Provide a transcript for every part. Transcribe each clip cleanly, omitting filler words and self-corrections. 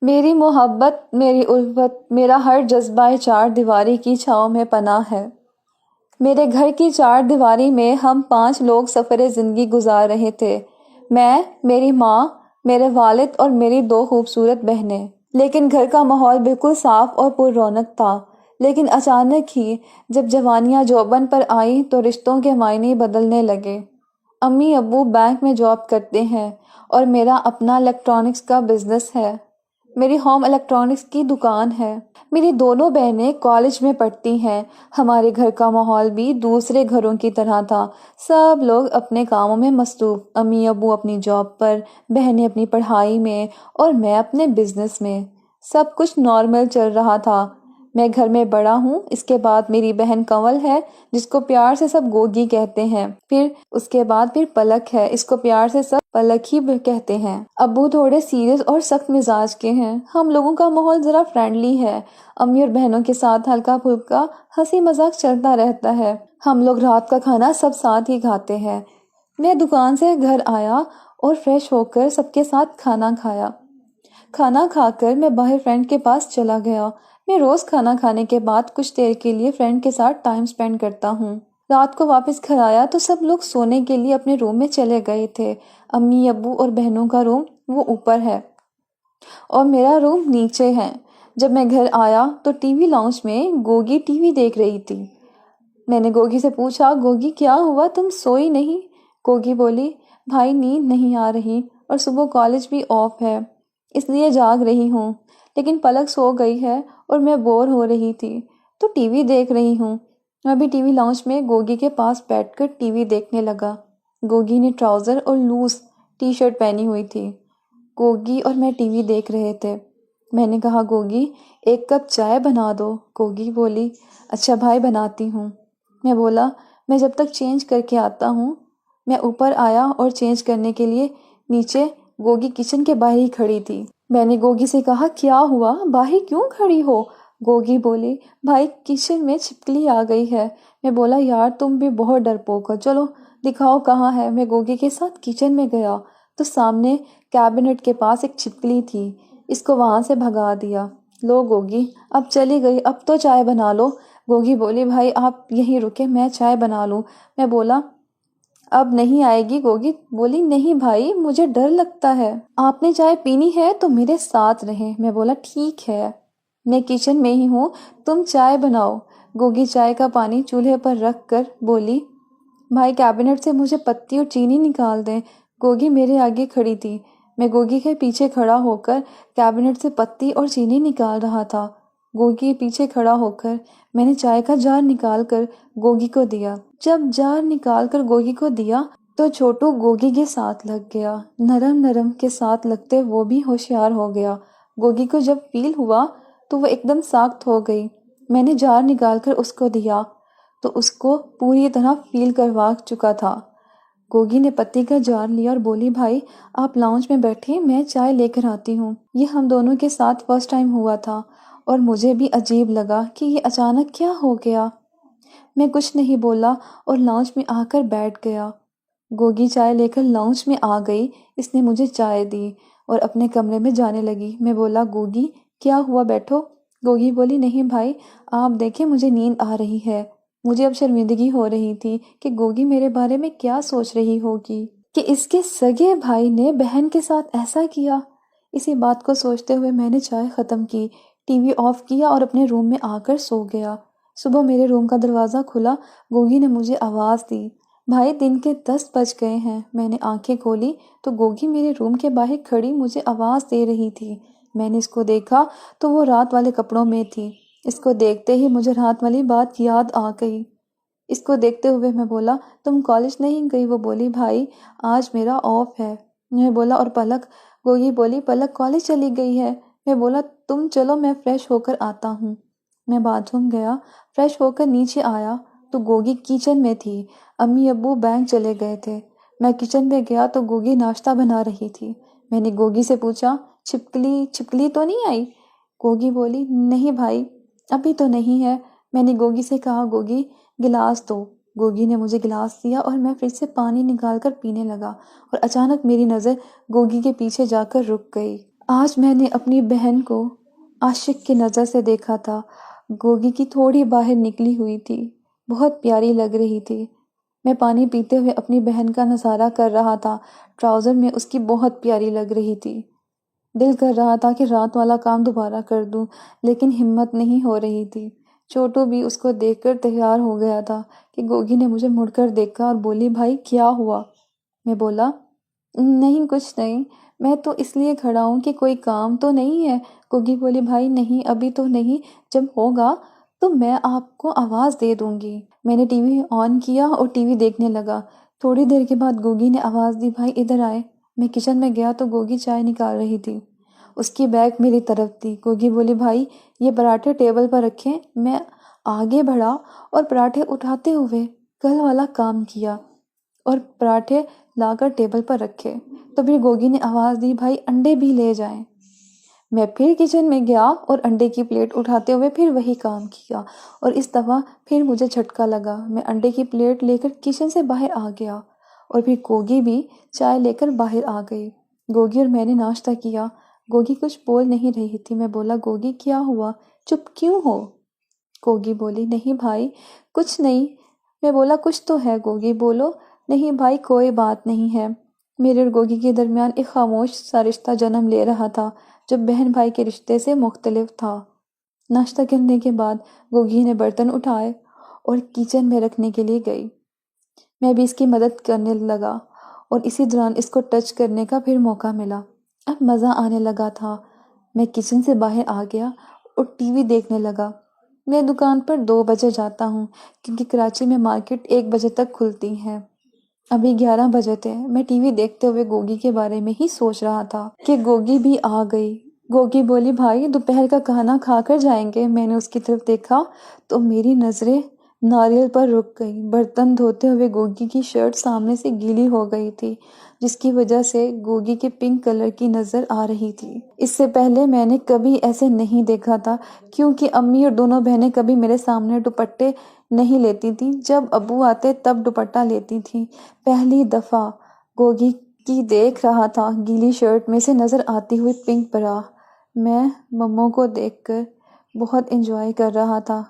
میری محبت، میری الفت، میرا ہر جذبہ چار دیواری کی چھاؤں میں پناہ ہے۔ میرے گھر کی چار دیواری میں ہم 5 لوگ سفر زندگی گزار رہے تھے، میں، میری ماں، میرے والد اور میری 2 خوبصورت بہنیں۔ لیکن گھر کا ماحول بالکل صاف اور پر رونق تھا۔ لیکن اچانک ہی جب جوانیاں جوبن پر آئیں تو رشتوں کے معنی بدلنے لگے۔ امی ابو بینک میں جاب کرتے ہیں اور میرا اپنا الیکٹرانکس کا بزنس ہے۔ میری ہوم الیکٹرانکس کی دکان ہے۔ میری دونوں بہنیں کالج میں پڑھتی ہیں۔ ہمارے گھر کا ماحول بھی دوسرے گھروں کی طرح تھا، سب لوگ اپنے کاموں میں مصروف، امی ابو اپنی جاب پر، بہنیں اپنی پڑھائی میں اور میں اپنے بزنس میں۔ سب کچھ نارمل چل رہا تھا۔ میں گھر میں بڑا ہوں، اس کے بعد میری بہن کنول ہے جس کو پیار سے سب گوگی کہتے ہیں، پھر اس کے بعد پلک ہے، اس کو پیار سے سب پلک ہی کہتے ہیں۔ ابو تھوڑے سیریس اور سخت مزاج کے ہیں۔ ہم لوگوں کا ماحول ذرا فرینڈلی ہے، امی اور بہنوں کے ساتھ ہلکا پھلکا ہنسی مذاق چلتا رہتا ہے۔ ہم لوگ رات کا کھانا سب ساتھ ہی کھاتے ہیں۔ میں دکان سے گھر آیا اور فریش ہو کر سب کے ساتھ کھانا کھایا۔ کھانا کھا کر میں باہر فرینڈ کے پاس چلا گیا۔ میں روز کھانا کھانے کے بعد کچھ دیر کے لیے فرینڈ کے ساتھ ٹائم سپینڈ کرتا ہوں۔ رات کو واپس گھر آیا تو سب لوگ سونے کے لیے اپنے روم میں چلے گئے تھے۔ امی ابو اور بہنوں کا روم وہ اوپر ہے اور میرا روم نیچے ہے۔ جب میں گھر آیا تو ٹی وی لاؤنج میں گوگی ٹی وی دیکھ رہی تھی۔ میں نے گوگی سے پوچھا، گوگی کیا ہوا، تم سوئی نہیں؟ گوگی بولی، بھائی نیند نہیں آ رہی اور صبح کالج بھی آف ہے اس لیے جاگ رہی ہوں، لیکن پلک سو گئی ہے اور میں بور ہو رہی تھی تو ٹی وی دیکھ رہی ہوں۔ میں بھی ٹی وی لاؤنج میں گوگی کے پاس بیٹھ کر ٹی وی دیکھنے لگا۔ گوگی نے ٹراؤزر اور لوز ٹی شرٹ پہنی ہوئی تھی۔ گوگی اور میں ٹی وی دیکھ رہے تھے۔ میں نے کہا، گوگی 1 کپ چائے بنا دو۔ گوگی بولی، اچھا بھائی بناتی ہوں۔ میں بولا، میں جب تک چینج کر کے آتا ہوں۔ میں اوپر آیا اور چینج کرنے کے لیے نیچے گوگی کچن کے باہر ہی کھڑی تھی۔ میں نے گوگی سے کہا، کیا ہوا، باہر کیوں کھڑی ہو؟ گوگی بولی، بھائی کچن میں چھپکلی آ گئی ہے۔ میں بولا، یار تم بھی بہت ڈرپوک ہو، چلو دکھاؤ کہاں ہے۔ میں گوگی کے ساتھ کچن میں گیا تو سامنے کیبنٹ کے پاس ایک چھپکلی تھی، اس کو وہاں سے بھگا دیا۔ لو گوگی اب چلی گئی، اب تو چائے بنا لو۔ گوگی بولی، بھائی آپ یہیں رکے، میں چائے بنا لوں۔ میں بولا، اب نہیں آئے گی؟ گوگی بولی، نہیں بھائی مجھے ڈر لگتا ہے، آپ نے چائے پینی ہے تو میرے ساتھ رہیں۔ میں بولا، ٹھیک ہے، میں کچن میں ہی ہوں، تم چائے بناؤ۔ گوگی چائے کا پانی چولہے پر رکھ کر بولی، بھائی کیبنٹ سے مجھے پتی اور چینی نکال دیں۔ گوگی میرے آگے کھڑی تھی، میں گوگی کے پیچھے کھڑا ہو کر کیبنٹ سے پتی اور چینی نکال رہا تھا۔ گوگی پیچھے کھڑا ہو کر میں نے چائے کا جار نکال کر گوگی کو دیا۔ جب جار نکال کر گوگی کو دیا تو چھوٹو گوگی کے ساتھ لگ گیا، نرم نرم کے ساتھ لگتے وہ بھی ہوشیار ہو گیا۔ گوگی کو جب فیل ہوا تو وہ ایک دم ساخت ہو گئی۔ میں نے جار نکال کر اس کو دیا تو اس کو پوری طرح فیل کروا چکا تھا۔ گوگی نے پتی کا جار لیا اور بولی، بھائی آپ لاؤنج میں بیٹھے، میں چائے لے کر آتی ہوں۔ یہ ہم دونوں کے ساتھ فرسٹ ٹائم ہوا تھا اور مجھے بھی عجیب لگا کہ یہ اچانک کیا ہو گیا۔ میں کچھ نہیں بولا اور لاؤنج میں آ کر بیٹھ گیا۔ گوگی چائے لے کر لاؤنج میں آ گئی، اس نے مجھے چائے دی اور اپنے کمرے میں جانے لگی۔ میں بولا، گوگی کیا ہوا، بیٹھو۔ گوگی بولی، نہیں بھائی آپ دیکھیں مجھے نیند آ رہی ہے۔ مجھے اب شرمندگی ہو رہی تھی کہ گوگی میرے بارے میں کیا سوچ رہی ہوگی کہ اس کے سگے بھائی نے بہن کے ساتھ ایسا کیا۔ اسی بات کو سوچتے ہوئے میں نے چائے ختم کی، ٹی وی آف کیا اور اپنے روم میں آ کر سو گیا۔ صبح میرے روم کا دروازہ کھلا، گوگی نے مجھے آواز دی، بھائی دن کے 10 بج گئے ہیں۔ میں نے آنکھیں کھولی تو گوگی میرے روم کے باہر کھڑی مجھے آواز دے رہی تھی۔ میں نے اس کو دیکھا تو وہ رات والے کپڑوں میں تھی۔ اس کو دیکھتے ہی مجھے رات والی بات یاد آ گئی۔ اس کو دیکھتے ہوئے میں بولا، تم کالج نہیں گئی؟ وہ بولی، بھائی آج میرا آف ہے۔ میں بولا، اور پلک؟ گوگی بولی، پلک کالج چلی گئی ہے۔ میں بولا، تم چلو میں فریش ہو کر آتا ہوں۔ میں باتھ روم گیا، فریش ہو کر نیچے آیا تو گوگی کچن میں تھی، امی ابو بینک چلے گئے تھے۔ میں کچن میں گیا تو گوگی ناشتہ بنا رہی تھی۔ میں نے گوگی سے پوچھا، چھپکلی تو نہیں آئی؟ گوگی بولی، نہیں بھائی ابھی تو نہیں ہے۔ میں نے گوگی سے کہا، گوگی گلاس دو۔ گوگی نے مجھے گلاس دیا اور میں فریج سے پانی نکال کر پینے لگا اور اچانک میری نظر گوگی کے پیچھے جا کر رک گئی۔ آج میں نے اپنی بہن کو عاشق کی نظر سے دیکھا تھا۔ گوگی کی تھوڑی باہر نکلی ہوئی تھی، بہت پیاری لگ رہی تھی۔ میں پانی پیتے ہوئے اپنی بہن کا نظارہ کر رہا تھا۔ ٹراؤزر میں اس کی بہت پیاری لگ رہی تھی۔ دل کر رہا تھا کہ رات والا کام دوبارہ کر دوں، لیکن ہمت نہیں ہو رہی تھی۔ چھوٹو بھی اس کو دیکھ کر تیار ہو گیا تھا کہ گوگی نے مجھے مڑ کر دیکھا اور بولی، بھائی کیا ہوا؟ میں بولا، نہیں کچھ نہیں، میں تو اس لیے کھڑا ہوں کہ کوئی کام تو نہیں ہے۔ گوگی بولی، بھائی نہیں، ابھی تو نہیں، جب ہوگا تو میں آپ کو آواز دے دوں گی۔ میں نے ٹی وی آن کیا اور ٹی وی دیکھنے لگا۔ تھوڑی دیر کے بعد گوگی نے آواز دی، بھائی ادھر آئے۔ میں کچن میں گیا تو گوگی چائے نکال رہی تھی۔ اس کی بیگ میری طرف تھی۔ گوگی بولی، بھائی یہ پراٹھے ٹیبل پر رکھیں۔ میں آگے بڑھا اور پراٹھے اٹھاتے ہوئے کل والا کام کیا اور پراٹھے لا کر ٹیبل پر رکھے۔ تو پھر گوگی نے آواز دی، بھائی انڈے بھی لے جائیں۔ میں پھر کچن میں گیا اور انڈے کی پلیٹ اٹھاتے ہوئے پھر وہی کام کیا، اور اس دفعہ پھر مجھے جھٹکا لگا۔ میں انڈے کی پلیٹ لے کر کچن سے باہر آ گیا اور پھر گوگی بھی چائے لے کر باہر آ گئی۔ گوگی اور میں نے ناشتہ کیا۔ گوگی کچھ بول نہیں رہی تھی۔ میں بولا، گوگی کیا ہوا، چپ کیوں ہو؟ گوگی بولی، نہیں بھائی کچھ نہیں۔ میں بولا، کچھ تو ہے گوگی، بولو۔ نہیں بھائی کوئی بات نہیں ہے۔ میرے اور گوگی کے درمیان ایک خاموش سا رشتہ جنم لے رہا تھا جو بہن بھائی کے رشتے سے مختلف تھا۔ ناشتہ کرنے کے بعد گوگی نے برتن اٹھائے اور کچن میں رکھنے کے لیے گئی۔ میں بھی اس کی مدد کرنے لگا اور اسی دوران اس کو ٹچ کرنے کا پھر موقع ملا۔ اب مزہ آنے لگا تھا۔ میں کچن سے باہر آ گیا اور ٹی وی دیکھنے لگا۔ میں دکان پر 2 بجے جاتا ہوں کیونکہ کراچی میں مارکیٹ 1 بجے تک کھلتی ہے۔ ابھی 11 بجے تھے۔ میں ٹی وی دیکھتے ہوئے گوگی کے بارے میں ہی سوچ رہا تھا کہ گوگی بھی آ گئی۔ گوگی بولی، بھائی دوپہر کا کھانا کھا کر جائیں گے۔ میں نے اس کی طرف دیکھا تو میری نظریں ناریل پر رک گئی۔ برتن دھوتے ہوئے گوگی کی شرٹ سامنے سے گیلی ہو گئی تھی، جس کی وجہ سے گوگی کے پنک کلر کی نظر آ رہی تھی۔ اس سے پہلے میں نے کبھی ایسے نہیں دیکھا تھا، کیونکہ امی اور دونوں بہنیں کبھی میرے سامنے دوپٹے نہیں لیتی تھیں۔ جب ابو آتے تب دوپٹہ لیتی تھیں۔ پہلی دفعہ گوگی کی دیکھ رہا تھا گیلی شرٹ میں سے نظر آتی ہوئی پنک برا۔ میں مموں کو دیکھ کر بہت انجوائے کر رہا تھا۔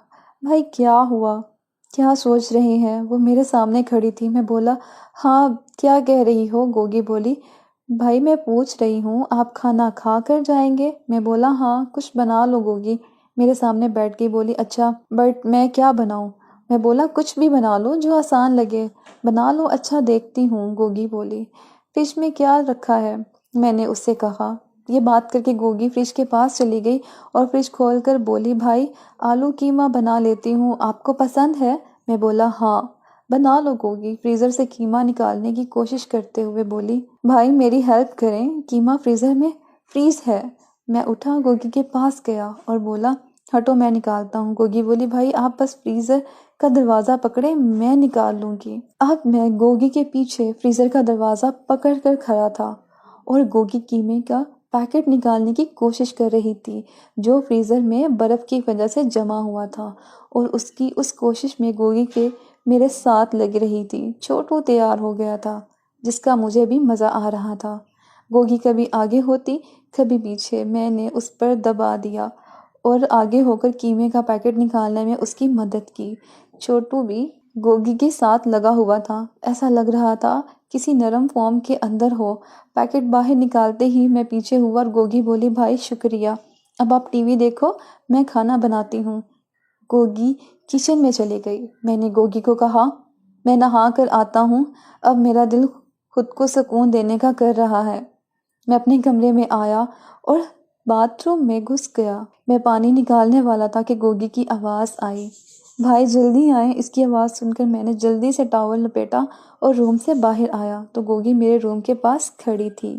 بھائی کیا ہوا، کیا سوچ رہی ہیں؟ وہ میرے سامنے کھڑی تھی۔ میں بولا، ہاں کیا کہہ رہی ہو؟ گوگی بولی، بھائی میں پوچھ رہی ہوں آپ کھانا کھا کر جائیں گے؟ میں بولا، ہاں کچھ بنا لو۔ گوگی میرے سامنے بیٹھ گئی، بولی، اچھا بٹ میں کیا بناؤں؟ میں بولا، کچھ بھی بنا لو جو آسان لگے، بنا لو۔ اچھا دیکھتی ہوں، گوگی بولی۔ فریج میں کیا رکھا ہے؟ میں نے اس سے کہا۔ یہ بات کر کے گوگی فریج کے پاس چلی گئی اور فریج کھول کر بولی، بھائی آلو قیمہ بنا لیتی ہوں، آپ کو پسند ہے؟ میں بولا، ہاں بنا لو۔ گوگی فریزر سے قیمہ نکالنے کی کوشش کرتے ہوئے بولی، بھائی میری ہیلپ کریں، قیمہ فریزر میں فریز ہے۔ میں اٹھا، گوگی کے پاس گیا اور بولا، ہٹو میں نکالتا ہوں۔ گوگی بولی، بھائی آپ بس فریزر کا دروازہ پکڑے، میں نکال لوں گی۔ اب میں گوگی کے پیچھے فریزر کا دروازہ پکڑ کر کھڑا تھا اور گوگی قیمے کا پیکٹ نکالنے کی کوشش کر رہی تھی جو فریزر میں برف کی وجہ سے جمع ہوا تھا، اور اس کی اس کوشش میں گوگی کے میرے ساتھ لگ رہی تھی۔ چھوٹو تیار ہو گیا تھا جس کا مجھے بھی مزہ آ رہا تھا۔ گوگی کبھی آگے ہوتی کبھی پیچھے، میں نے اس پر دبا دیا اور آگے ہو کر قیمے کا پیکٹ نکالنے میں اس کی مدد کی۔ چھوٹو بھی گوگی کے ساتھ لگا ہوا تھا، ایسا لگ رہا تھا کسی نرم فارم کے اندر ہو۔ پیکٹ باہر نکالتے ہی میں پیچھے ہوا اور گوگی بولی، بھائی شکریہ، اب آپ ٹی وی دیکھو، میں کھانا بناتی ہوں۔ گوگی کچن میں چلی گئی۔ میں نے گوگی کو کہا، میں نہا کر آتا ہوں، اب میرا دل خود کو سکون دینے کا کر رہا ہے۔ میں اپنے کمرے میں آیا اور باتھ روم میں گھس گیا۔ میں پانی نکالنے والا تھا کہ گوگی کی آواز آئی، بھائی جلدی آئیں۔ اس کی آواز سن کر میں نے جلدی سے ٹاول لپیٹا اور روم سے باہر آیا تو گوگی میرے روم کے پاس کھڑی تھی۔